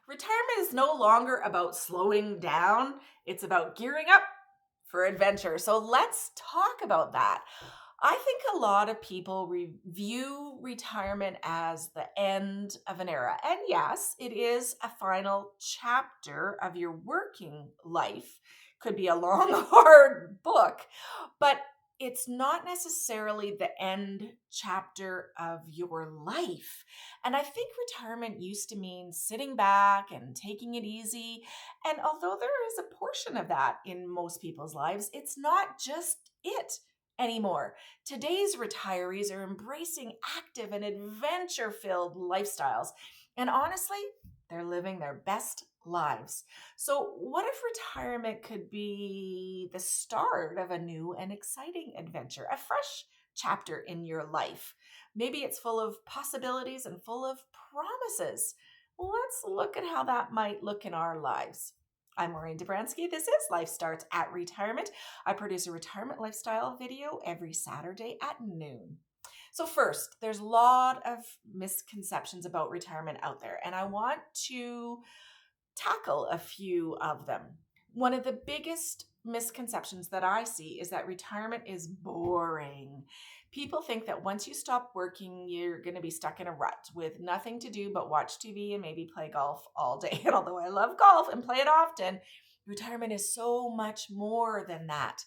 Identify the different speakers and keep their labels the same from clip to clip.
Speaker 1: Retirement is no longer about slowing down. It's about gearing up for adventure. So let's talk about that. I think a lot of people view retirement as the end of an era. And yes, it is a final chapter of your working life. Could be a long, hard book, but it's not necessarily the end chapter of your life. And I think retirement used to mean sitting back and taking it easy. And although there is a portion of that in most people's lives, it's not just it anymore. Today's retirees are embracing active and adventure filled lifestyles. And honestly, they're living their best lives. So, what if retirement could be the start of a new and exciting adventure, a fresh chapter in your life? Maybe it's full of possibilities and full of promises. Let's look at how that might look in our lives. I'm Maureen Dobransky. This is Life Starts at Retirement. I produce a retirement lifestyle video every Saturday at noon. So first, there's a lot of misconceptions about retirement out there, and I want to tackle a few of them. One of the biggest misconceptions that I see is that retirement is boring. People think that once you stop working, you're going to be stuck in a rut with nothing to do but watch TV and maybe play golf all day. And although I love golf and play it often, retirement is so much more than that.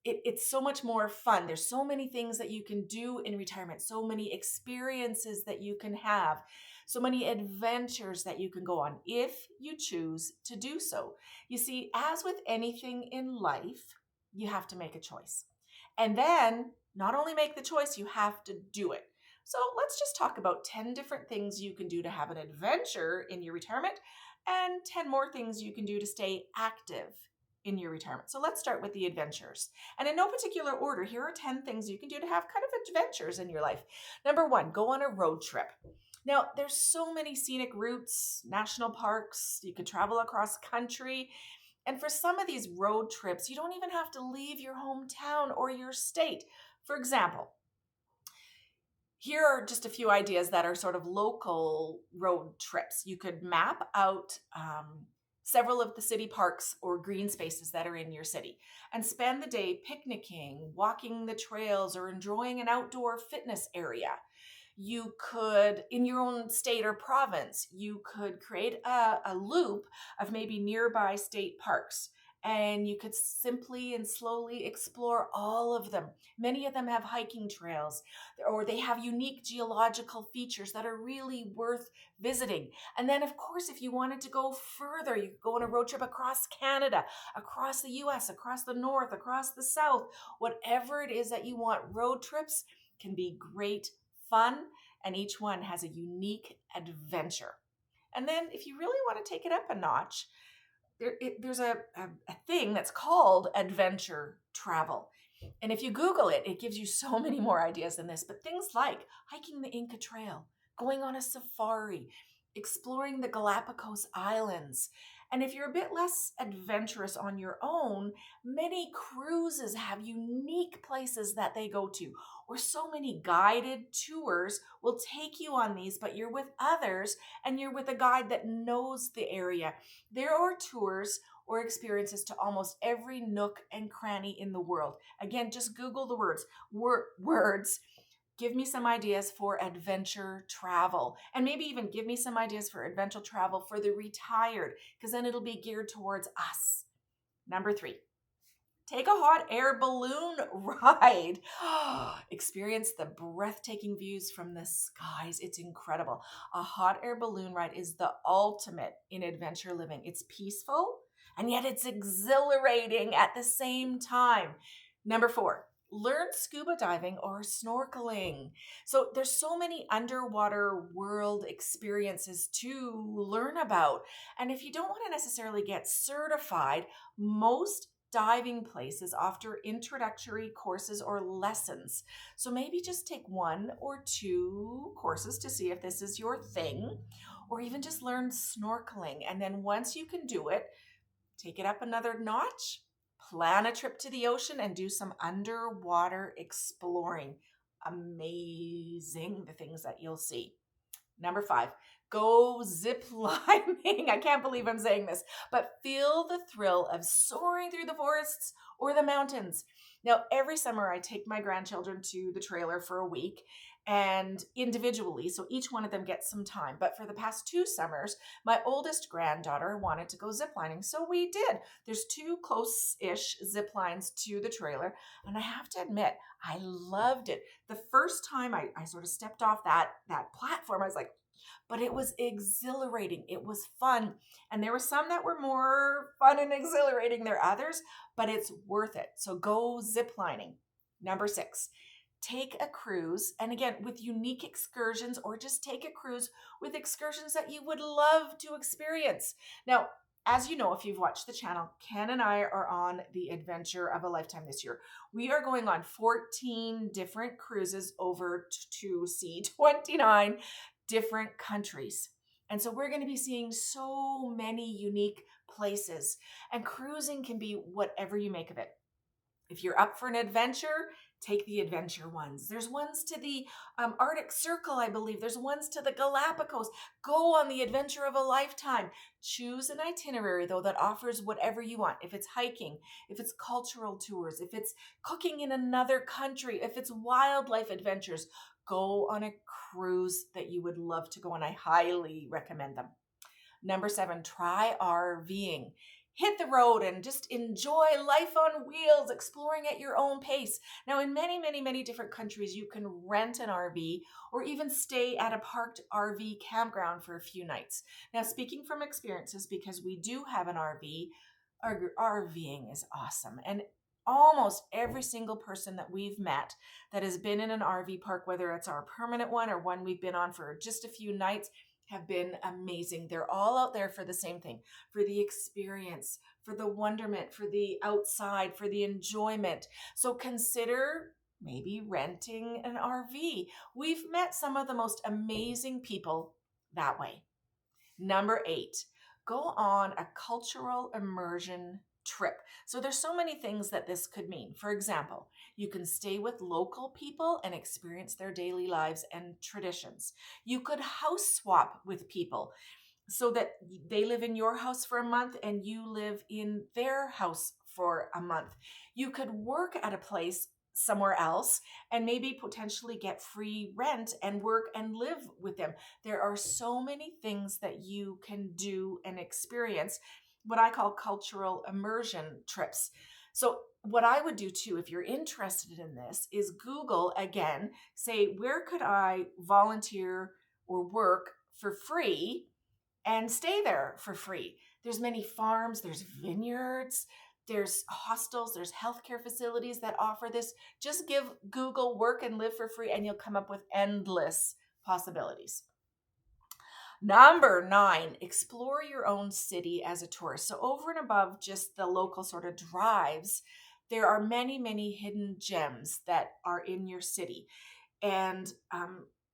Speaker 1: It's so much more fun. There's so many things that you can do in retirement, so many experiences that you can have, so many adventures that you can go on if you choose to do so. You see, as with anything in life, you have to make a choice. And then not only make the choice, you have to do it. So let's just talk about 10 different things you can do to have an adventure in your retirement and 10 more things you can do to stay active in your retirement. So let's start with the adventures. And in no particular order, here are 10 things you can do to have kind of adventures in your life. Number 1, go on a road trip. Now, there's so many scenic routes, national parks, you could travel across country. And for some of these road trips, you don't even have to leave your hometown or your state. For example, here are just a few ideas that are sort of local road trips. You could map out several of the city parks or green spaces that are in your city and spend the day picnicking, walking the trails, or enjoying an outdoor fitness area. You could, in your own state or province, you could create a loop of maybe nearby state parks, and you could simply and slowly explore all of them. Many of them have hiking trails, or they have unique geological features that are really worth visiting. And then, of course, if you wanted to go further, you could go on a road trip across Canada, across the US, across the North, across the South. Whatever it is that you want, road trips can be great fun, and each one has a unique adventure. And then if you really want to take it up a notch, there's a thing that's called adventure travel. And if you Google it, it gives you so many more ideas than this. But things like hiking the Inca Trail, going on a safari, exploring the Galapagos Islands. And if you're a bit less adventurous on your own, many cruises have unique places that they go to, or so many guided tours will take you on these, but you're with others and you're with a guide that knows the area. There are tours or experiences to almost every nook and cranny in the world. Again, just Google the words. Give me some ideas for adventure travel, and maybe even give me some ideas for adventure travel for the retired, because then it'll be geared towards us. Number 3, take a hot air balloon ride. Experience the breathtaking views from the skies. It's incredible. A hot air balloon ride is the ultimate in adventure living. It's peaceful, and yet it's exhilarating at the same time. Number 4, learn scuba diving or snorkeling. So there's so many underwater world experiences to learn about. And if you don't want to necessarily get certified, most diving places offer introductory courses or lessons. So maybe just take 1 or 2 courses to see if this is your thing, or even just learn snorkeling. And then once you can do it, take it up another notch. Plan a trip to the ocean and do some underwater exploring. Amazing the things that you'll see. Number 5, Go zip lining. I can't believe I'm saying this, but feel the thrill of soaring through the forests or the mountains. Now, every summer I take my grandchildren to the trailer for a week and individually, so each one of them gets some time. But for the past 2 summers, my oldest granddaughter wanted to go ziplining, so we did. There's 2 close-ish zip lines to the trailer, and I have to admit, I loved it. The first time I sort of stepped off that platform, I was like, but it was exhilarating. It was fun. And there were some that were more fun and exhilarating than others, but it's worth it. So go ziplining. Number 6, take a cruise. And again, with unique excursions, or just take a cruise with excursions that you would love to experience. Now, as you know, if you've watched the channel, Ken and I are on the adventure of a lifetime this year. We are going on 14 different cruises over to see 29 different countries. And so we're going to be seeing so many unique places. And cruising can be whatever you make of it. If you're up for an adventure, take the adventure ones. There's ones to the Arctic Circle, I believe. There's ones to the Galapagos. Go on the adventure of a lifetime. Choose an itinerary, though, that offers whatever you want. If it's hiking, if it's cultural tours, if it's cooking in another country, if it's wildlife adventures, go on a cruise that you would love to go on. I highly recommend them. Number 7, try RVing. Hit the road and just enjoy life on wheels, exploring at your own pace. Now, in many, many, many different countries, you can rent an RV or even stay at a parked RV campground for a few nights. Now, speaking from experiences, because we do have an RV, RVing is awesome. And almost every single person that we've met that has been in an RV park, whether it's our permanent one or one we've been on for just a few nights, have been amazing. They're all out there for the same thing, for the experience, for the wonderment, for the outside, for the enjoyment. So consider maybe renting an RV. We've met some of the most amazing people that way. Number 8, go on a cultural immersion trip. So there's so many things that this could mean. For example, you can stay with local people and experience their daily lives and traditions. You could house swap with people so that they live in your house for a month and you live in their house for a month. You could work at a place somewhere else and maybe potentially get free rent and work and live with them. There are so many things that you can do and experience, what I call cultural immersion trips. So what I would do too, if you're interested in this, is Google again, say, where could I volunteer or work for free and stay there for free? There's many farms, there's vineyards, there's hostels, there's healthcare facilities that offer this. Just give Google work and live for free and you'll come up with endless possibilities. Number 9, explore your own city as a tourist. So over and above just the local sort of drives, there are many, many hidden gems that are in your city. And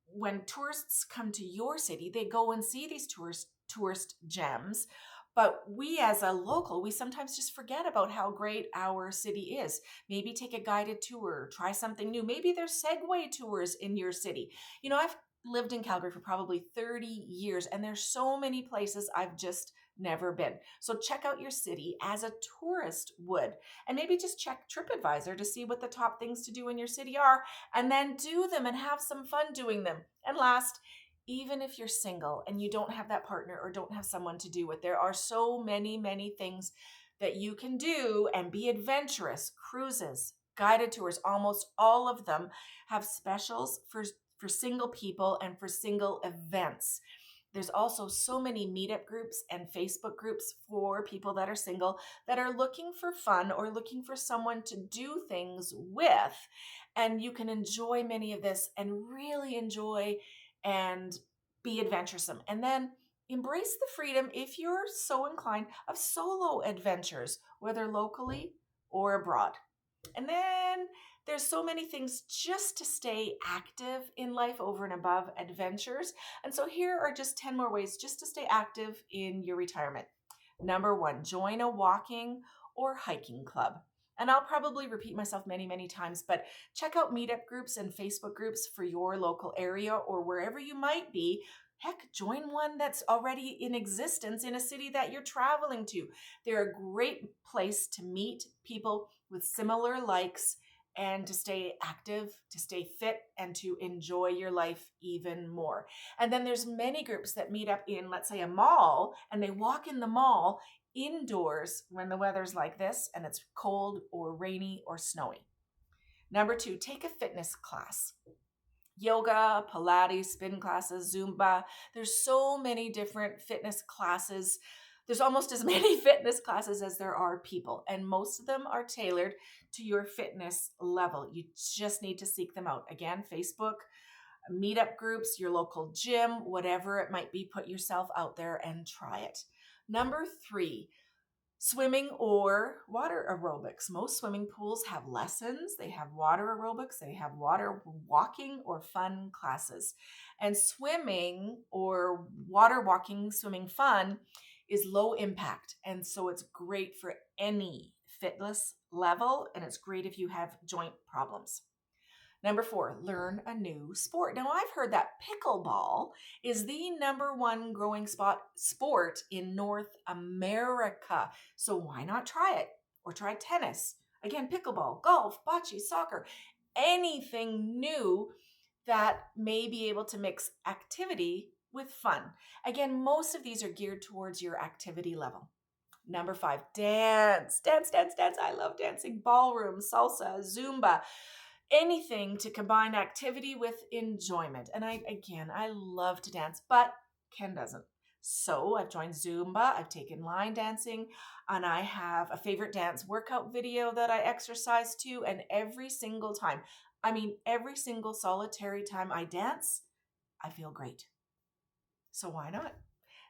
Speaker 1: when tourists come to your city, they go and see these tourist gems. But we as a local, we sometimes just forget about how great our city is. Maybe take a guided tour, try something new. Maybe there's Segway tours in your city. You know, I've lived in Calgary for probably 30 years, and there's so many places I've just never been. So check out your city as a tourist would, and maybe just check TripAdvisor to see what the top things to do in your city are, and then do them and have some fun doing them. And last, even if you're single and you don't have that partner or don't have someone to do it, there are so many, many things that you can do and be adventurous. Cruises, guided tours, almost all of them have specials for single people and for single events. There's also so many meetup groups and Facebook groups for people that are single that are looking for fun or looking for someone to do things with. And you can enjoy many of this and really enjoy and be adventuresome. And then embrace the freedom, if you're so inclined, of solo adventures, whether locally or abroad. And then there's so many things just to stay active in life over and above adventures. And so here are just 10 more ways just to stay active in your retirement. Number 1, join a walking or hiking club. And I'll probably repeat myself many, many times, but check out meetup groups and Facebook groups for your local area or wherever you might be. Heck, join one that's already in existence in a city that you're traveling to. They're a great place to meet people with similar likes and to stay active, to stay fit, and to enjoy your life even more. And then there's many groups that meet up in, let's say, a mall, and they walk in the mall indoors when the weather's like this and it's cold or rainy or snowy. Number 2, take a fitness class. Yoga, Pilates, spin classes, Zumba. There's so many different fitness classes. There's almost as many fitness classes as there are people, and most of them are tailored to your fitness level. You just need to seek them out. Again, Facebook, meetup groups, your local gym, whatever it might be, put yourself out there and try it. Number 3, swimming or water aerobics. Most swimming pools have lessons. They have water aerobics. They have water walking or fun classes. And swimming or water walking, swimming fun is low impact. And so it's great for any fitness level. And it's great if you have joint problems. Number 4, learn a new sport. Now, I've heard that pickleball is the #1 growing sport in North America. So why not try it? Or try tennis. Again, pickleball, golf, bocce, soccer, anything new that may be able to mix activity with fun. Again, most of these are geared towards your activity level. Number 5, dance. Dance, dance, dance. I love dancing. Ballroom, salsa, Zumba. Anything to combine activity with enjoyment. And I love to dance, but Ken doesn't. So I've joined Zumba, I've taken line dancing, and I have a favorite dance workout video that I exercise to. And every single time, every single solitary time I dance, I feel great. So why not?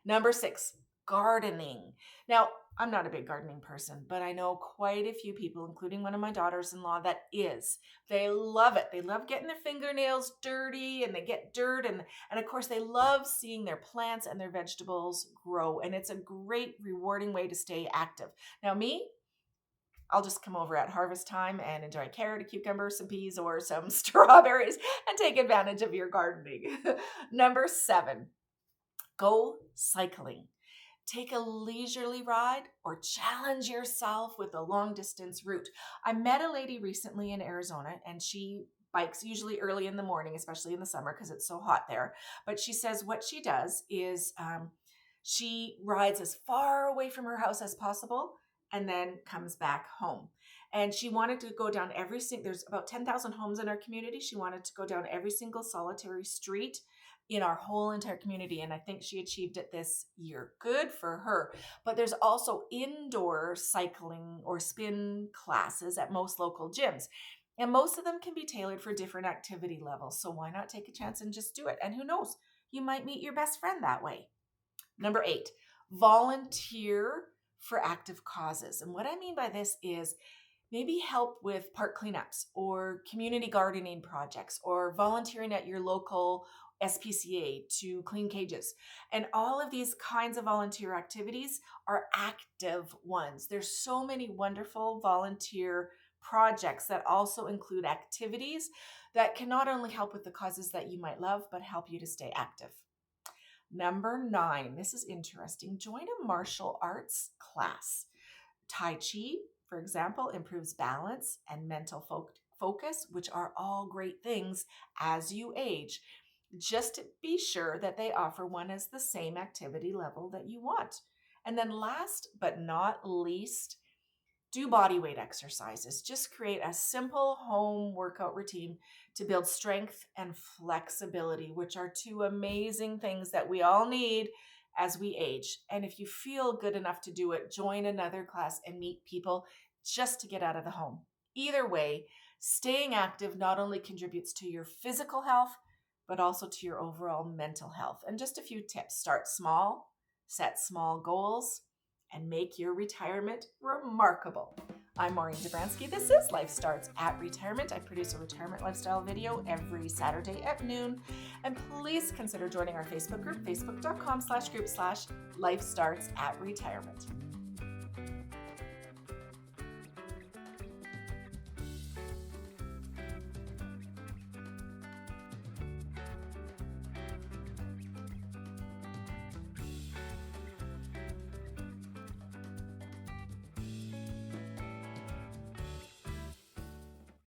Speaker 1: Number 6, gardening. Now, I'm not a big gardening person, but I know quite a few people, including one of my daughters-in-law, that is. They love it. They love getting their fingernails dirty and they get dirt. And of course, they love seeing their plants and their vegetables grow. And it's a great, rewarding way to stay active. Now, me, I'll just come over at harvest time and enjoy a carrot, a cucumber, some peas, or some strawberries and take advantage of your gardening. Number 7, go cycling. Take a leisurely ride or challenge yourself with a long distance route. I met a lady recently in Arizona and she bikes usually early in the morning, especially in the summer because it's so hot there. But she says what she does is she rides as far away from her house as possible and then comes back home. And she wanted to go down there's about 10,000 homes in our community. She wanted to go down every single solitary street in our whole entire community. And I think she achieved it this year. Good for her. But there's also indoor cycling or spin classes at most local gyms. And most of them can be tailored for different activity levels. So why not take a chance and just do it? And who knows, you might meet your best friend that way. Number 8, volunteer for active causes. And what I mean by this is maybe help with park cleanups or community gardening projects or volunteering at your local SPCA to clean cages. And all of these kinds of volunteer activities are active ones. There's so many wonderful volunteer projects that also include activities that can not only help with the causes that you might love, but help you to stay active. Number 9, this is interesting. Join a martial arts class. Tai Chi, for example, improves balance and mental focus, which are all great things as you age. Just to be sure that they offer one as the same activity level that you want. And then last but not least, do body weight exercises. Just create a simple home workout routine to build strength and flexibility, which are 2 amazing things that we all need as we age. And if you feel good enough to do it, join another class and meet people just to get out of the home. Either way, staying active not only contributes to your physical health, but also to your overall mental health. And just a few tips. Start small, set small goals, and make your retirement remarkable. I'm Maureen Dobransky. This is Life Starts at Retirement. I produce a retirement lifestyle video every Saturday at noon. And please consider joining our Facebook group, facebook.com/group/lifestartsatretirement.